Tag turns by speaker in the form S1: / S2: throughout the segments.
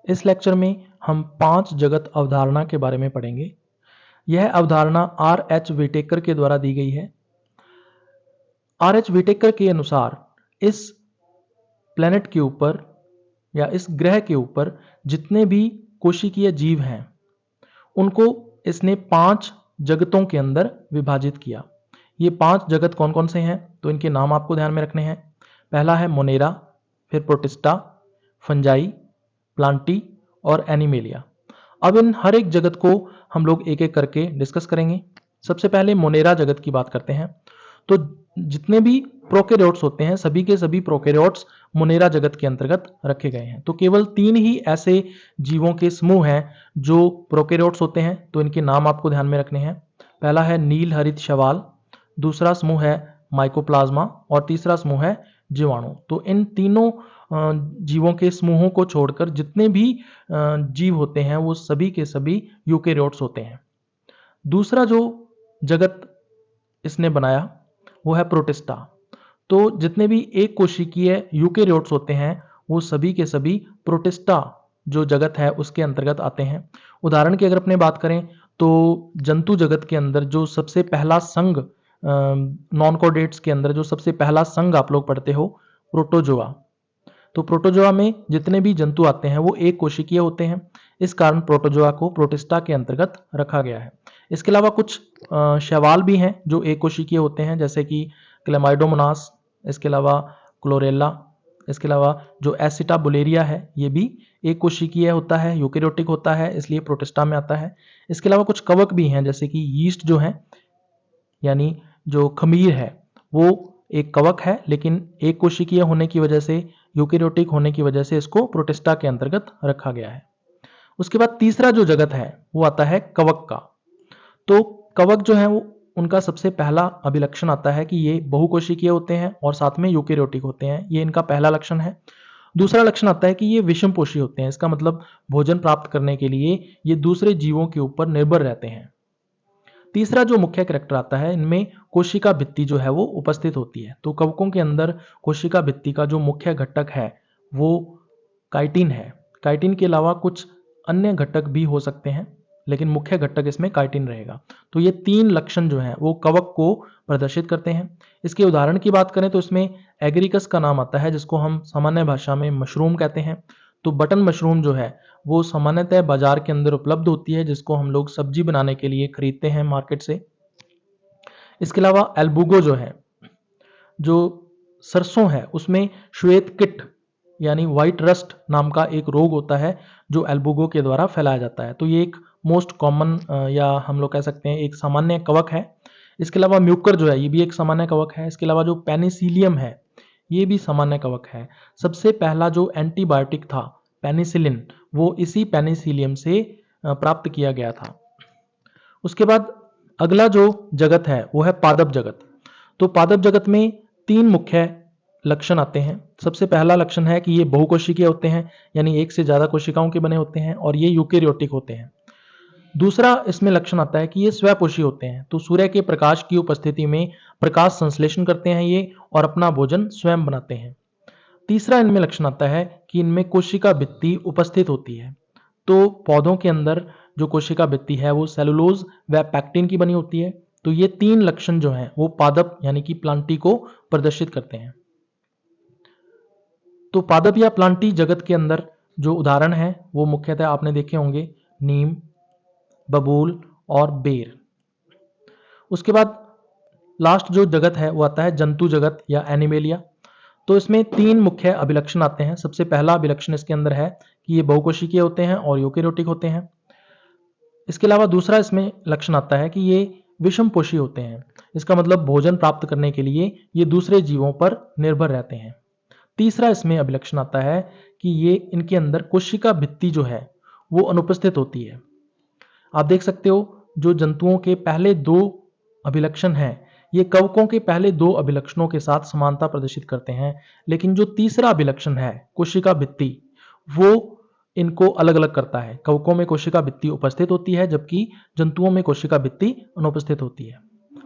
S1: इस लेक्चर में हम 5 जगत अवधारणा के बारे में पढ़ेंगे। यह अवधारणा R.H. विटेकर के द्वारा दी गई है। R.H. विटेकर के अनुसार इस प्लेनेट के ऊपर या इस ग्रह के ऊपर जितने भी कोशिकीय जीव हैं उनको इसने 5 जगतों के अंदर विभाजित किया। ये 5 जगत कौन कौन से हैं तो इनके नाम आपको ध्यान में रखने हैं। पहला है मोनेरा, फिर प्रोटिस्टा, फंजाई, प्लांटी और एनिमेलिया। अब इन हर एक जगत को हम लोग एक एक करके डिस्कस करेंगे। सबसे पहले मोनेरा जगत की बात करते हैं। तो जितने भी प्रोकैरियोट्स होते हैं सभी के सभी प्रोकैरियोट्स मोनेरा जगत के अंतर्गत रखे गए हैं। तो केवल 3 ही ऐसे जीवों के समूह हैं जो प्रोकैरियोट्स होते हैं, तो इनके नाम आपको ध्यान में रखने हैं। पहला है नील हरित शैवाल, दूसरा समूह है माइकोप्लाज्मा और तीसरा समूह है जीवाणु। तो इन तीनों जीवों के समूहों को छोड़कर जितने भी जीव होते हैं वो सभी के सभी यूकेरियोट्स होते हैं। दूसरा जो जगत इसने बनाया वो है प्रोटिस्टा। तो जितने भी एक कोशिकीय यूकेरियोट्स होते हैं वो सभी के सभी प्रोटिस्टा जो जगत है उसके अंतर्गत आते हैं। उदाहरण की अगर अपने बात करें तो जंतु जगत के अंदर जो सबसे पहला संघ नॉन कॉर्डेट्स के अंदर जो सबसे पहला संघ आप लोग पढ़ते हो प्रोटोजोआ। तो प्रोटोजोआ में जितने भी जंतु आते हैं वो एक कोशिकीय होते हैं, इस कारण प्रोटोजोआ को प्रोटिस्टा के अंतर्गत रखा गया है। इसके अलावा कुछ शैवाल भी हैं जो एक कोशिकीय होते हैं, जैसे कि क्लेमाइडोमोनास, इसके अलावा क्लोरेला, इसके अलावा जो एसिटाबुलेरिया है ये भी एक कोशिकीय होता है, यूकेरियोटिक होता है, इसलिए प्रोटिस्टा में आता है। इसके अलावा कुछ कवक भी हैं, जैसे कि यीस्ट जो है यानी जो खमीर है वो एक कवक है, लेकिन एक कोशिकीय होने की वजह से, यूकेरियोटिक होने की वजह से इसको प्रोटिस्टा के अंतर्गत रखा गया है। उसके बाद तीसरा जो जगत है वो आता है कवक का। तो कवक जो है वो उनका सबसे पहला अभिलक्षण आता है कि ये बहुकोशिकीय होते हैं और साथ में यूकेरियोटिक होते हैं, ये इनका पहला लक्षण है। दूसरा लक्षण आता है कि ये विषमपोषी होते हैं, इसका मतलब भोजन प्राप्त करने के लिए ये दूसरे जीवों के ऊपर निर्भर रहते हैं। तीसरा जो मुख्य कैरेक्टर आता है इनमें कोशिका भित्ति जो है वो उपस्थित होती है। तो कवकों के अंदर कोशिका भित्ति का जो मुख्य घटक है वो काइटिन है। काइटिन के अलावा कुछ अन्य घटक भी हो सकते हैं, लेकिन मुख्य घटक इसमें काइटिन रहेगा। तो ये 3 लक्षण जो हैं वो कवक को प्रदर्शित करते हैं। इसके उदाहरण की बात करें तो इसमें एगरिकस का नाम आता है, जिसको हम सामान्य भाषा में मशरूम कहते हैं। तो बटन मशरूम जो है वो सामान्यतः बाजार के अंदर उपलब्ध होती है, जिसको हम लोग सब्जी बनाने के लिए खरीदते हैं मार्केट से। इसके अलावा एल्बुगो जो है, जो सरसों है उसमें श्वेत किट यानी व्हाइट रस्ट नाम का एक रोग होता है जो एल्बुगो के द्वारा फैलाया जाता है। तो ये एक मोस्ट कॉमन या हम लोग कह सकते हैं एक सामान्य कवक है। इसके अलावा म्यूकर जो है ये भी एक सामान्य कवक है। इसके अलावा जो पेनिसिलियम है ये भी सामान्य कवक है। सबसे पहला जो एंटीबायोटिक था पेनिसिलिन वो इसी पेनिसिलियम से प्राप्त किया गया था। उसके बाद अगला जो जगत है वो है पादप जगत। तो पादप जगत में 3 मुख्य लक्षण आते हैं। सबसे पहला लक्षण है कि ये बहुकोशिकीय होते हैं, यानी एक से ज्यादा कोशिकाओं के बने होते हैं और ये यूकेरियोटिक होते हैं। दूसरा इसमें लक्षण आता है कि ये स्वपोषी होते हैं। तो सूर्य के प्रकाश की उपस्थिति में प्रकाश संश्लेषण करते हैं ये और अपना भोजन स्वयं बनाते हैं। तीसरा इनमें लक्षण आता है कि इनमें कोशिका भित्ति उपस्थित होती है। तो पौधों के अंदर जो कोशिका भित्ति है वो सेलुलोज व पैक्टिन की बनी होती है। तो ये 3 लक्षण जो हैं वो पादप यानी कि प्लांटी को प्रदर्शित करते हैं। तो पादप या प्लांटी जगत के अंदर जो उदाहरण है वो मुख्यतः आपने देखे होंगे नीम, बबूल और बेर। उसके बाद लास्ट जो जगत है वो आता है जंतु जगत या एनिमेलिया। तो इसमें 3 मुख्य अभिलक्षण आते हैं। सबसे पहला अभिलक्षण इसके अंदर है कि ये बहुकोशिकीय होते हैं और यूकेरियोटिक होते हैं। इसके अलावा दूसरा इसमें लक्षण आता है कि ये विषमपोषी होते हैं, इसका मतलब भोजन प्राप्त करने के लिए ये दूसरे जीवों पर निर्भर रहते हैं। तीसरा इसमें अभिलक्षण आता है कि ये इनके अंदर कोशिका भित्ति जो है वो अनुपस्थित होती है। आप देख सकते हो जो जंतुओं के पहले 2 अभिलक्षण हैं ये कवकों के पहले 2 अभिलक्षणों के साथ समानता प्रदर्शित करते हैं, लेकिन जो तीसरा अभिलक्षण है कोशिका भित्ति वो इनको अलग अलग करता है। कवकों में कोशिका भित्ति उपस्थित होती है जबकि जंतुओं में कोशिका भित्ति अनुपस्थित होती है।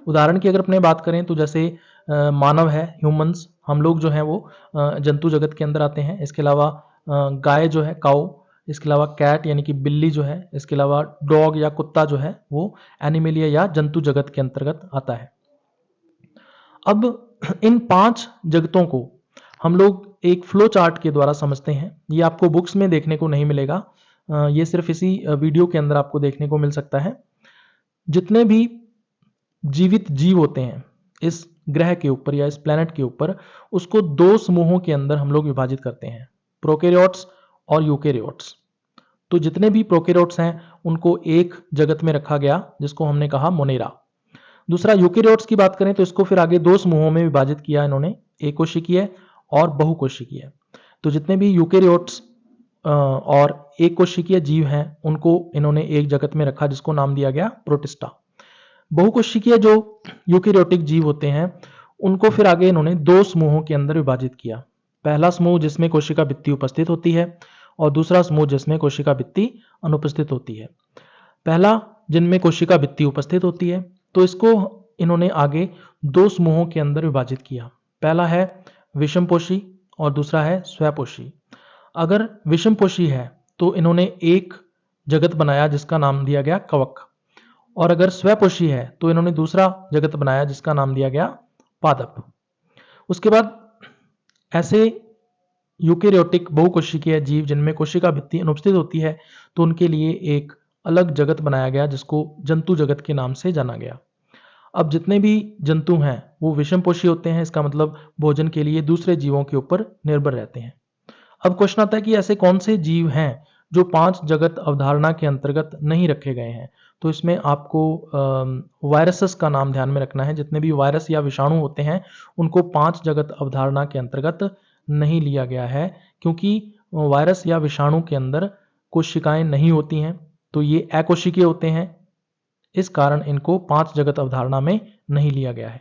S1: उदाहरण की अगर अपने बात करें तो जैसे मानव है, ह्यूमंस, हम लोग जो हैं वो जंतु जगत के अंदर आते हैं। इसके अलावा गाय जो है काऊ इसके अलावा कैट यानी कि बिल्ली जो है, इसके अलावा डॉग या कुत्ता जो है वो एनिमलिया या जंतु जगत के अंतर्गत आता है। अब इन 5 जगतों को हम लोग एक फ्लो चार्ट के द्वारा समझते हैं। ये आपको बुक्स में देखने को नहीं मिलेगा, ये सिर्फ इसी वीडियो के अंदर आपको देखने को मिल सकता है। जितने भी जीवित जीव होते हैं इस ग्रह के ऊपर या इस प्लेनेट के ऊपर, उसको 2 समूहों के अंदर हम लोग विभाजित करते हैं, प्रोकैरियोट्स और यूकैरियोट्स। तो जितने भी प्रोकैरियोट्स हैं उनको एक जगत में रखा गया जिसको हमने कहा मोनेरा। दूसरा यूकैरियोट्स की बात करें तो इसको फिर आगे 2 समूहों में विभाजित किया इन्होंने, एक कोशिकीय और बहुकोशिकीय। तो जितने भी यूकैरियोट्स और एक कोशिकीय जीव हैं उनको इन्होंने एक जगत में रखा जिसको नाम दिया गया प्रोटिस्टा। बहुकोशिकीय जो यूकैरियोटिक जीव होते हैं उनको फिर आगे इन्होंने 2 समूहों के अंदर विभाजित किया। पहला समूह जिसमें कोशिका भित्ति उपस्थित होती है और दूसरा समूह जिसमें कोशिका भित्ति अनुपस्थित होती है। पहला जिनमें कोशिका भित्ति उपस्थित होती है तो इसको इन्होंने आगे 2 समूहों के अंदर विभाजित किया। पहला है विषमपोषी और दूसरा है स्वपोषी। अगर विषमपोषी है तो इन्होंने एक जगत बनाया जिसका नाम दिया गया कवक, और अगर स्वपोषी है तो इन्होंने दूसरा जगत बनाया जिसका नाम दिया गया पादप। उसके बाद ऐसे यूकैरियोटिक बहुकोशिकीय जीव जिनमें कोशिका भित्ति अनुपस्थित होती है तो उनके लिए एक अलग जगत बनाया गया जिसको जंतु जगत के नाम से जाना गया। अब जितने भी जंतु हैं वो विषमपोषी होते हैं, इसका मतलब भोजन के लिए दूसरे जीवों के ऊपर निर्भर रहते हैं। अब क्वेश्चन आता है कि ऐसे कौन से जीव हैं जो 5 जगत अवधारणा के अंतर्गत नहीं रखे गए हैं। तो इसमें आपको वायरसेस का नाम ध्यान में रखना है। जितने भी वायरस या विषाणु होते हैं उनको 5 जगत अवधारणा के अंतर्गत नहीं लिया गया है, क्योंकि वायरस या विषाणु के अंदर कोशिकाएं नहीं होती हैं, तो ये अकोशिकीय होते हैं। इस कारण इनको 5 जगत अवधारणा में नहीं लिया गया है।